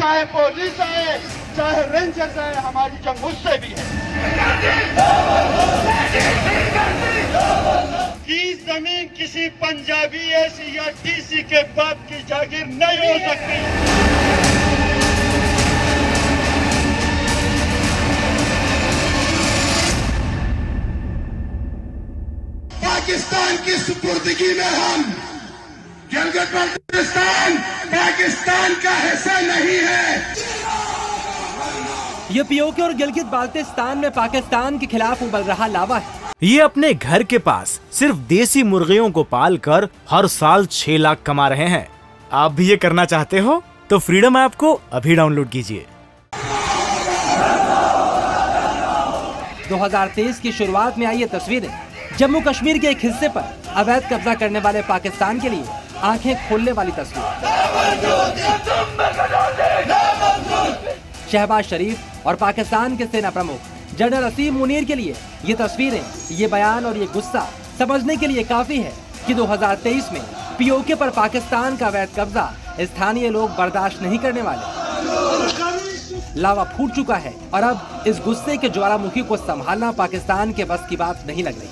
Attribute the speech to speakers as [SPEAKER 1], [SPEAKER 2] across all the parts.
[SPEAKER 1] चाहे पुलिस आए, चाहे रेंजर्स आए, हमारी जंग उससे भी है। की जमीन किसी पंजाबी ऐसी या डीसी के बाप की जागीर नहीं हो सकती।
[SPEAKER 2] पाकिस्तान की सुपुर्दगी में हम गिलगित बाल्टिस्तान पाकिस्तान का हिस्सा नहीं है।
[SPEAKER 3] ये पीओके और गिलगित बाल्टिस्तान में पाकिस्तान के खिलाफ उबल रहा लावा है।
[SPEAKER 4] ये अपने घर के पास सिर्फ देसी मुर्गियों को पालकर हर साल 6 लाख कमा रहे हैं। आप भी ये करना चाहते हो तो फ्रीडम ऐप को अभी डाउनलोड कीजिए।
[SPEAKER 3] 2023 की शुरुआत में आई ये तस्वीरें जम्मू कश्मीर के एक हिस्से पर अवैध कब्जा करने वाले पाकिस्तान के लिए आंखें खोलने वाली तस्वीर। शहबाज शरीफ और पाकिस्तान के सेना प्रमुख जनरल असीम मुनीर के लिए ये तस्वीरें, ये बयान और ये गुस्सा समझने के लिए काफी है कि 2023 में पीओके पर पाकिस्तान का अवैध कब्जा स्थानीय लोग बर्दाश्त नहीं करने वाले। लावा फूट चुका है और अब इस गुस्से के ज्वालामुखी को संभालना पाकिस्तान के बस की बात नहीं लग रही।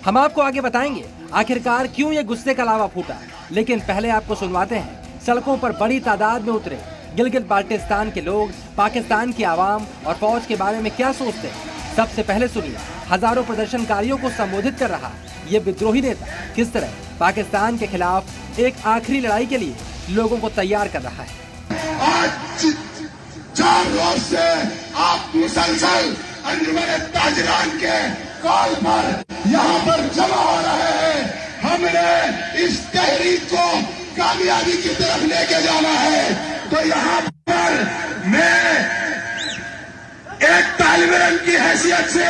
[SPEAKER 3] हम आपको आगे बताएंगे आखिरकार क्यों ये गुस्से का लावा फूटा, लेकिन पहले आपको सुनवाते हैं सड़कों पर बड़ी तादाद में उतरे गिलगित बाल्टिस्तान के लोग पाकिस्तान की आवाम और फौज के बारे में क्या सोचते हैं। सबसे पहले सुनिए हजारों प्रदर्शनकारियों को संबोधित कर रहा ये विद्रोही नेता किस तरह पाकिस्तान के खिलाफ एक आखिरी लड़ाई के लिए लोगों को तैयार कर रहा है।
[SPEAKER 2] आज 4 रोज से आप मुसलसल अंजुमन ताजरान के कॉल पर यहाँ पर जमा हो रहे हैं। हमने इस तहरीक को कामयाबी की तरफ लेके जाना है, तो यहाँ पर मैं एक तालिब इल्म की हैसियत से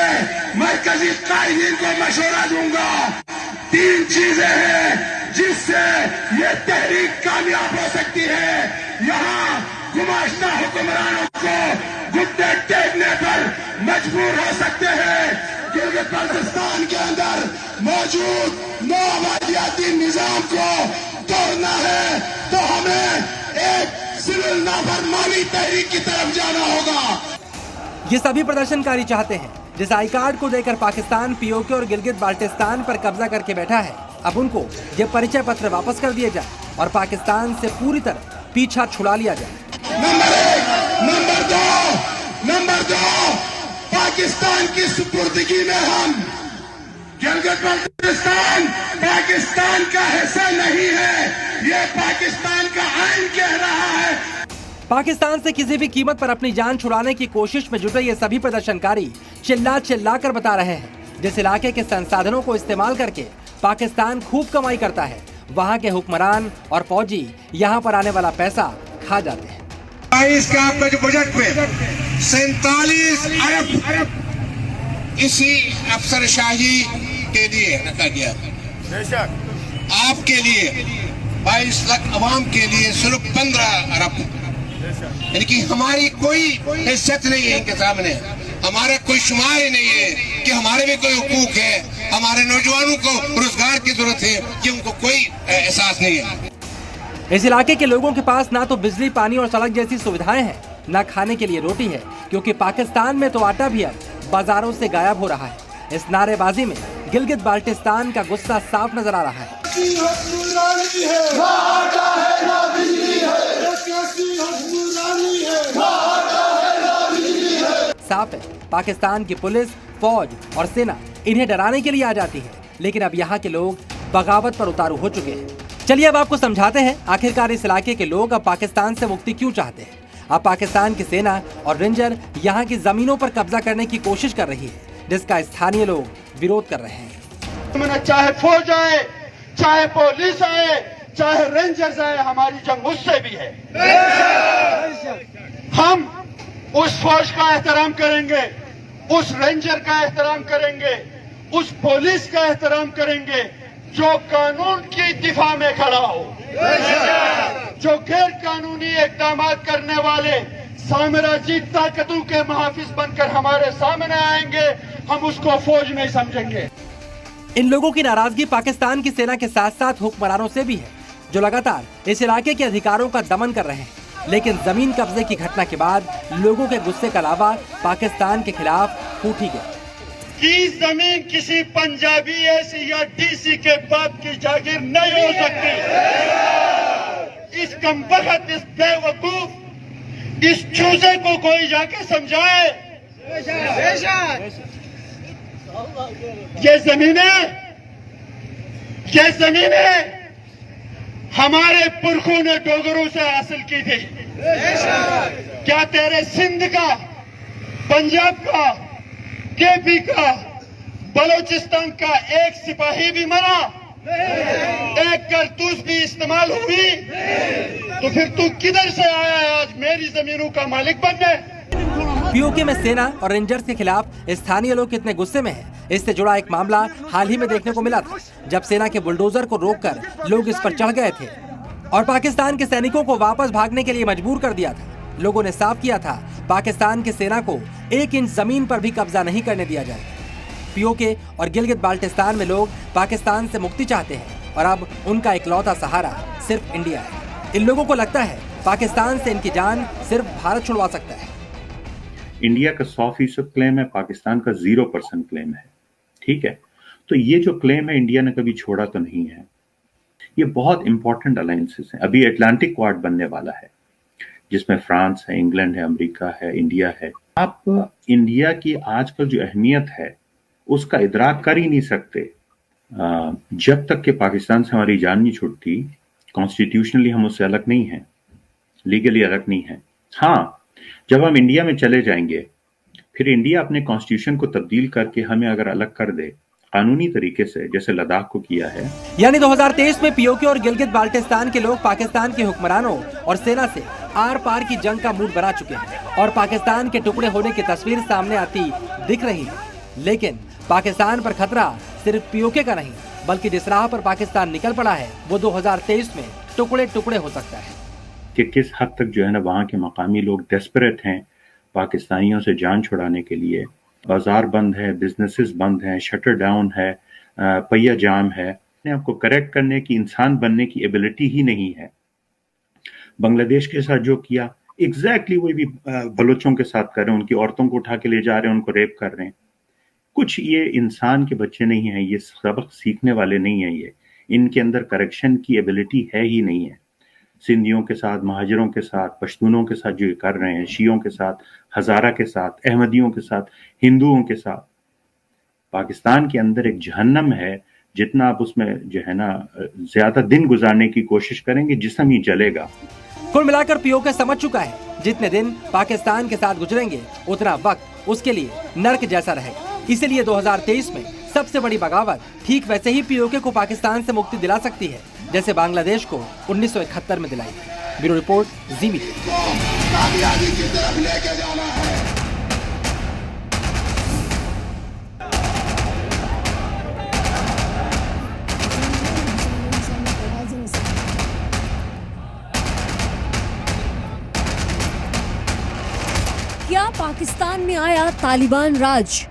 [SPEAKER 2] मरकजी कायदीन को मशवरा दूंगा। 3 चीजें हैं जिससे ये तहरीक कामयाब हो सकती है। यहाँ गुमाश्ता हुक्मरानों को घुटने टेकने पर मजबूर हो सकते हैं। गिलगित बाल्टिस्तान के अंदर मौजूद नौआबादियाती निजाम को तोड़ना है तो हमें एक सिविल नाफरमानी तहरीक की तरफ जाना होगा।
[SPEAKER 3] ये सभी प्रदर्शनकारी चाहते हैं जिस आई कार्ड को देकर पाकिस्तान पीओके और गिलगित बाल्टिस्तान पर कब्जा करके बैठा है, अब उनको ये परिचय पत्र वापस कर दिए जाए और पाकिस्तान से पूरी तरह पीछा छुड़ा लिया जाए।
[SPEAKER 2] नंबर 1, नंबर 2 पाकिस्तान की सुपुर्दगी में हम गिलगित बाल्टिस्तान पाकिस्तान का हिस्सा नहीं है। ये पाकिस्तान का आईन कह रहा है।
[SPEAKER 3] पाकिस्तान से किसी भी कीमत पर अपनी जान छुड़ाने की कोशिश में जुटे ये सभी प्रदर्शनकारी चिल्ला कर बता रहे हैं जिस इलाके के संसाधनों को इस्तेमाल करके पाकिस्तान खूब कमाई करता है, वहाँ के हुक्मरान और फौजी यहाँ पर आने वाला पैसा खा जाते हैं।
[SPEAKER 2] 22 के आपका जो बजट में 47 अरब इसी अफसरशाही के लिए रखा गया। आपके लिए 22 लाख अवाम के लिए सिर्फ 15 अरब, यानी कि हमारी कोई हैसियत नहीं है इनके सामने। हमारा कोई शुमार ही नहीं है कि हमारे भी कोई हुकूक है। हमारे नौजवानों को रोजगार की जरूरत है कि उनको कोई एहसास नहीं है।
[SPEAKER 3] इस इलाके के लोगों के पास ना तो बिजली, पानी और सड़क जैसी सुविधाएं हैं, ना खाने के लिए रोटी है, क्योंकि पाकिस्तान में तो आटा भी अब बाजारों से गायब हो रहा है। इस नारेबाजी में गिलगित बाल्टिस्तान का गुस्सा साफ नजर आ रहा है। साफ है पाकिस्तान की पुलिस, फौज और सेना इन्हें डराने के लिए आ जाती है, लेकिन अब यहाँ के लोग बगावत पर उतारू हो चुके हैं। चलिए अब आपको समझाते हैं आखिरकार इस इलाके के लोग अब पाकिस्तान से मुक्ति क्यों चाहते हैं। अब पाकिस्तान की सेना और रेंजर यहाँ की जमीनों पर कब्जा करने की कोशिश कर रही है, जिसका स्थानीय लोग विरोध कर रहे हैं।
[SPEAKER 1] चाहे फौज आए, चाहे पुलिस आए, चाहे रेंजर्स आए, हमारी जंग उससे भी है। हम उस फौज का एहतराम करेंगे, उस रेंजर का एहतराम करेंगे, उस पुलिस का एहतराम करेंगे जो कानून की दिफा में खड़ा हो, जो गैर कानूनी इकदाम करने वाले साम्राज्यी ताकतों के मुहाफिज बनकर हमारे सामने आएंगे, हम उसको फौज नहीं समझेंगे।
[SPEAKER 3] इन लोगों की नाराजगी पाकिस्तान की सेना के साथ साथ हुक्मरानों से भी है। जो लगातार इस इलाके के अधिकारों का दमन कर रहे हैं। लेकिन जमीन कब्जे की घटना के बाद लोगों के गुस्से का लावा पाकिस्तान के खिलाफ फूट ही गया।
[SPEAKER 1] कि जमीन किसी पंजाबी ऐसी या डीसी के बाप की जागीर नहीं हो सकती। इस कमबख्त, इस बेवकूफ, इस चूजे को कोई जाके समझाए। ये जमीनें हमारे पुरखों ने डोगरों से हासिल की थी। क्या तेरे सिंध का, पंजाब का, केपी का, बलोचिस्तान का एक सिपाही भी मरा, एक कारतूस भी इस्तेमाल हुई, तो फिर तू किधर से आया है आज मेरी जमीनों का मालिक बनने?
[SPEAKER 3] पीओके में सेना और रेंजर्स के खिलाफ स्थानीय लोग कितने गुस्से में हैं, इससे जुड़ा एक मामला हाल ही में देखने को मिला था, जब सेना के बुलडोजर को रोककर लोग इस पर चढ़ गए थे और पाकिस्तान के सैनिकों को वापस भागने के लिए मजबूर कर दिया था। लोगों ने साफ किया था पाकिस्तान की सेना को 1 इंच जमीन पर भी कब्जा नहीं करने दिया जाएगा। पीओके और गिलगित बाल्टिस्तान में लोग पाकिस्तान से मुक्ति चाहते हैं और अब उनका इकलौता सहारा सिर्फ इंडिया है। इन लोगों को लगता है पाकिस्तान से इनकी जान सिर्फ भारत छुड़वा सकता है।
[SPEAKER 5] इंडिया का 100% क्लेम है, पाकिस्तान का 0% क्लेम है। ठीक है, तो ये जो क्लेम है इंडिया ने कभी छोड़ा तो नहीं है। ये बहुत इंपॉर्टेंट अलायंसेस हैं। अभी अटलांटिक क्वाड बनने वाला है जिसमें फ्रांस है, इंग्लैंड है, अमेरिका है, इंडिया है। आप इंडिया की आजकल जो अहमियत है उसका इदराक कर ही नहीं सकते जब तक कि पाकिस्तान से हमारी जान नहीं छूटती। कॉन्स्टिट्यूशनली हम उससे अलग नहीं हैं, लीगली अलग नहीं है। हाँ, जब हम इंडिया में चले जाएंगे फिर इंडिया अपने कॉन्स्टिट्यूशन को तब्दील करके हमें अगर अलग कर दे कानूनी तरीके से, जैसे लद्दाख को किया है।
[SPEAKER 3] यानी 2023 में पीओके और गिलगित बाल्टिस्तान के लोग पाकिस्तान के हुक्मरानों और सेना से आर पार की जंग का मूड बना चुके हैं और पाकिस्तान के टुकड़े होने की तस्वीर सामने आती दिख रही है। लेकिन पाकिस्तान पर खतरा सिर्फ पीओके का नहीं, बल्कि जिस राह पर पाकिस्तान निकल पड़ा है वो 2023 में टुकड़े टुकड़े हो सकता है।
[SPEAKER 5] कि किस हद तक जो है ना वहाँ के मकामी लोग डेस्परेट हैं पाकिस्तानियों से जान छुड़ाने के लिए। बाजार बंद है, बिजनेसेस बंद हैं, शटर डाउन है, पहिया जाम है। अपने आप को करेक्ट करने की, इंसान बनने की एबिलिटी ही नहीं है। बांग्लादेश के साथ जो किया एग्जैक्टली वही भी बलोचों के साथ कर रहे हैं। उनकी औरतों को उठा के ले जा रहे हैं, उनको रेप कर रहे हैं। कुछ ये इंसान के बच्चे नहीं हैं, ये सबक सीखने वाले नहीं हैं। ये इनके अंदर करेक्शन की एबिलिटी है ही नहीं है। सिंधियों के साथ, महाजरों के साथ, पश्तूनों के साथ जो कर रहे हैं, शियों के साथ, हजारा के साथ, अहमदियों के साथ, हिंदुओं के साथ, पाकिस्तान के अंदर एक जहन्नम है। जितना आप उसमें जो है ना ज्यादा दिन गुजारने की कोशिश करेंगे जिस्म ही जलेगा।
[SPEAKER 3] कुल मिलाकर पीओके समझ चुका है जितने दिन पाकिस्तान के साथ गुजरेंगे उतना वक्त उसके लिए नर्क जैसा रहेगा। इसीलिए 2023 में सबसे बड़ी बगावत ठीक वैसे ही पीओके को पाकिस्तान से मुक्ति दिला सकती है जैसे बांग्लादेश को 1971 में दिलाई। ब्यूरो रिपोर्ट, जी मीडिया।
[SPEAKER 6] क्या पाकिस्तान में आया तालिबान राज?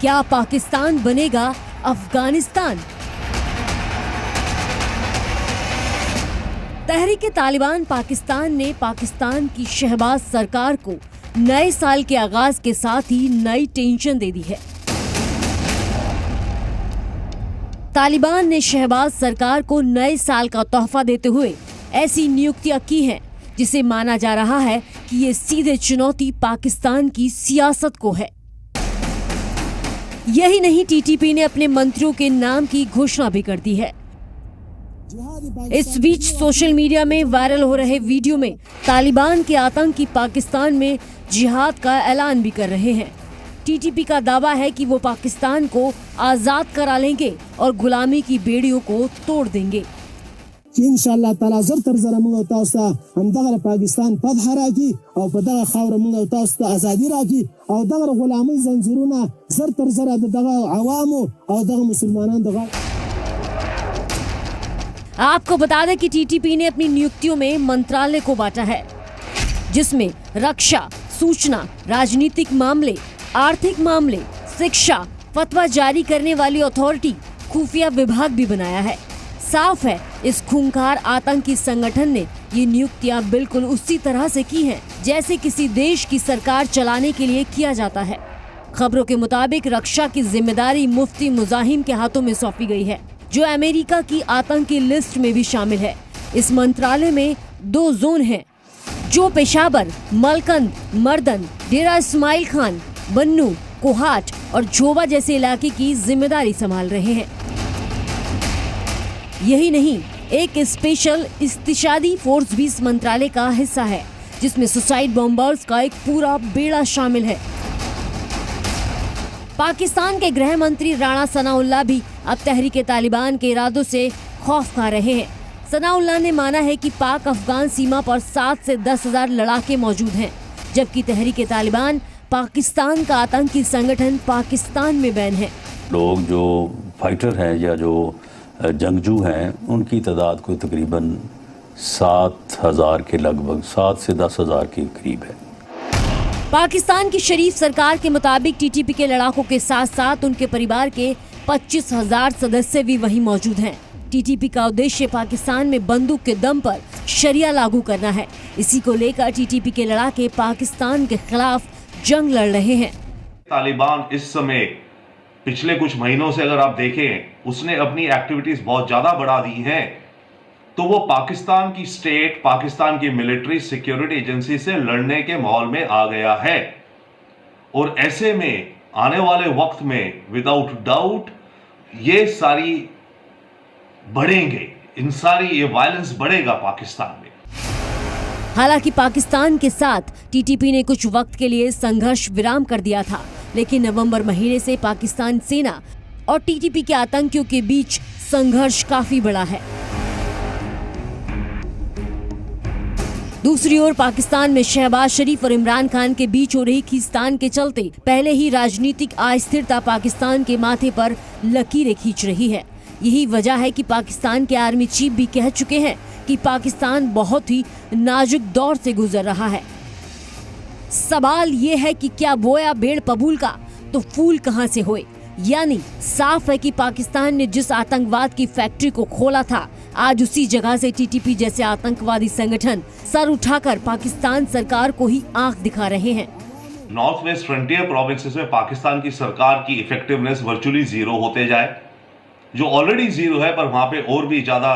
[SPEAKER 6] क्या पाकिस्तान बनेगा अफगानिस्तान? तहरीक तालिबान पाकिस्तान ने पाकिस्तान की शहबाज सरकार को नए साल के आगाज के साथ ही नई टेंशन दे दी है। तालिबान ने शहबाज सरकार को नए साल का तोहफा देते हुए ऐसी नियुक्तियां की हैं जिसे माना जा रहा है कि ये सीधे चुनौती पाकिस्तान की सियासत को है। यही नहीं, टीटीपी ने अपने मंत्रियों के नाम की घोषणा भी कर दी है। इस बीच सोशल मीडिया में वायरल हो रहे वीडियो में तालिबान के आतंकी पाकिस्तान में जिहाद का ऐलान भी कर रहे हैं। टीटीपी का दावा है कि वो पाकिस्तान को आजाद करा लेंगे और गुलामी की बेड़ियों को तोड़ देंगे।
[SPEAKER 7] इंशाअल्लाह ताला जर तर जरा मंग ताउसा हम दगर पाकिस्तान पद राखी और पदगा खावर मंग ताउसा आजादी राखी और दगर गुलामी जंजीरोना जर तर जरा दगर अवाम और दगर मुसलमानों दगर।
[SPEAKER 6] आपको बता दें कि टीटीपी ने अपनी नियुक्तियों में मंत्रालय को बांटा है जिसमें रक्षा, सूचना, राजनीतिक मामले, आर्थिक मामले, शिक्षा, फतवा जारी करने वाली अथॉरिटी खुफिया विभाग भी बनाया है। साफ है इस खूंखार आतंकी संगठन ने ये नियुक्तियां बिल्कुल उसी तरह से की हैं जैसे किसी देश की सरकार चलाने के लिए किया जाता है। खबरों के मुताबिक रक्षा की जिम्मेदारी मुफ्ती मुजाहिम के हाथों में सौंपी गई है, जो अमेरिका की आतंकी लिस्ट में भी शामिल है। इस मंत्रालय में 2 जोन हैं, जो पेशावर, मलकंद, मर्दन, डेरा इस्माइल खान, बन्नू, कोहाट और झोवा जैसे इलाके की जिम्मेदारी संभाल रहे हैं। यही नहीं, एक स्पेशल इस्तिशादी फोर्स भी इस मंत्रालय का हिस्सा है, जिसमें सुसाइड बॉम्बर्स का एक पूरा बेड़ा शामिल है। पाकिस्तान के गृह मंत्री राणा सनाउल्लाह भी अब तहरीके तालिबान के इरादों से खौफ खा रहे हैं। सनाउल्लाह ने माना है कि पाक अफगान सीमा पर 7 से 10 हजार लड़ाके मौजूद हैं, जबकि तहरीके तालिबान पाकिस्तान का आतंकी संगठन पाकिस्तान में बैन है।
[SPEAKER 8] लोग जो फाइटर हैं या जो जंगजू हैं, उनकी तादाद को तकरीबन 7,000 के लगभग, 7 से 10 हजार के करीब है।
[SPEAKER 6] पाकिस्तान की शरीफ सरकार के मुताबिक टीटीपी के लड़ाकों के साथ साथ उनके परिवार के 25,000 सदस्य भी वहीं मौजूद हैं। टीटीपी का उद्देश्य पाकिस्तान में बंदूक के दम पर शरिया लागू करना है। इसी को लेकर टीटीपी के लड़ाके पाकिस्तान के खिलाफ जंग लड़ रहे हैं।
[SPEAKER 9] तालिबान इस समय पिछले कुछ महीनों से अगर आप देखें, उसने अपनी एक्टिविटीज बहुत ज्यादा बढ़ा दी हैं, तो वो पाकिस्तान की स्टेट, पाकिस्तान की मिलिट्री सिक्योरिटी एजेंसी से लड़ने के माहौल में आ गया है। और ऐसे में आने वाले वक्त में विदाउट डाउट ये सारी बढ़ेंगे, इन सारी ये वायलेंस बढ़ेगा पाकिस्तान में।
[SPEAKER 6] हालांकि पाकिस्तान के साथ टीटीपी ने कुछ वक्त के लिए संघर्ष विराम कर दिया था, लेकिन नवंबर महीने से पाकिस्तान सेना और टीटीपी के आतंकियों के बीच संघर्ष काफी बड़ा है। दूसरी ओर पाकिस्तान में शहबाज शरीफ और इमरान खान के बीच हो रही खींचतान के चलते पहले ही राजनीतिक अस्थिरता पाकिस्तान के माथे पर लकीरें खींच रही है। यही वजह है कि पाकिस्तान के आर्मी चीफ भी कह चुके हैं कि पाकिस्तान बहुत ही नाजुक दौर से गुजर रहा है। सवाल ये है कि क्या बोया पेड़ पबूल का तो फूल कहां से होए। यानी साफ है कि पाकिस्तान ने जिस आतंकवाद की फैक्ट्री को खोला था, आज उसी जगह से टीटीपी जैसे आतंकवादी संगठन सर उठाकर पाकिस्तान सरकार को ही आंख दिखा रहे हैं।
[SPEAKER 9] नॉर्थ वेस्ट फ्रंटियर प्रोविंसेस में पाकिस्तान की सरकार की इफेक्टिवनेस वर्चुअली जीरो होते जाए, जो ऑलरेडी जीरो है, पर वहां पे और भी ज्यादा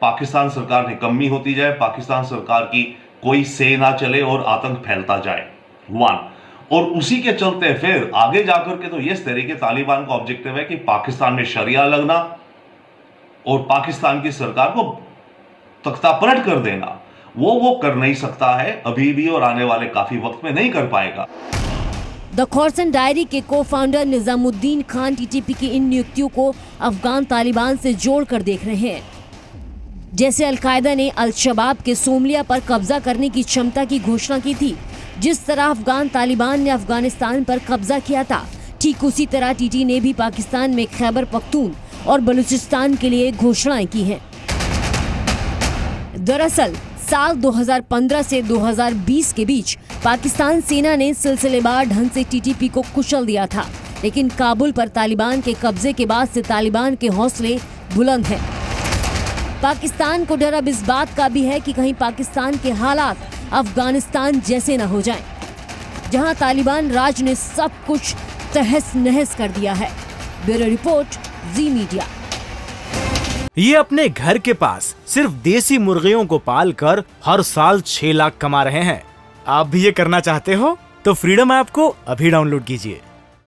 [SPEAKER 9] पाकिस्तान सरकार की कमी होती जाए, पाकिस्तान सरकार की कोई से ना चले और आतंक फैलता जाए। 1 और उसी के चलते फिर आगे जाकर के तो इस तरीके तालिबान का ऑब्जेक्टिव है कि पाकिस्तान में शरिया लगना और पाकिस्तान की सरकार को तख्ता पलट कर देना। वो कर नहीं सकता है अभी भी, और आने वाले काफी वक्त में नहीं कर पाएगा।
[SPEAKER 6] द खोरसन डायरी के को-फाउंडर निजामुद्दीन खान टीटीपी की इन नियुक्तियों को अफगान तालिबान से जोड़कर देख रहे हैं। जैसे अलकायदा ने अल शबाब के सोमलिया पर कब्जा करने की क्षमता की घोषणा की थी, जिस तरह अफगान तालिबान ने अफगानिस्तान पर कब्जा किया था, ठीक उसी तरह टीटी ने भी पाकिस्तान में खैबर पख्तून और बलूचिस्तान के लिए घोषणाएं की हैं। दरअसल साल 2015 से 2020 के बीच पाकिस्तान सेना ने सिलसिलेवार ढंग से टीटीपी को कुचल दिया था, लेकिन काबुल पर तालिबान के कब्जे के बाद से तालिबान के हौसले बुलंद हैं। पाकिस्तान को डर अब इस बात का भी है कि कहीं पाकिस्तान के हालात अफगानिस्तान जैसे न हो जाएं, जहां तालिबान राज ने सब कुछ तहस नहस कर दिया है। ब्यूरो रिपोर्ट, जी मीडिया।
[SPEAKER 4] ये अपने घर के पास सिर्फ देसी मुर्गियों को पाल कर हर साल 6 लाख कमा रहे हैं। आप भी ये करना चाहते हो तो फ्रीडम ऐप को अभी डाउनलोड कीजिए।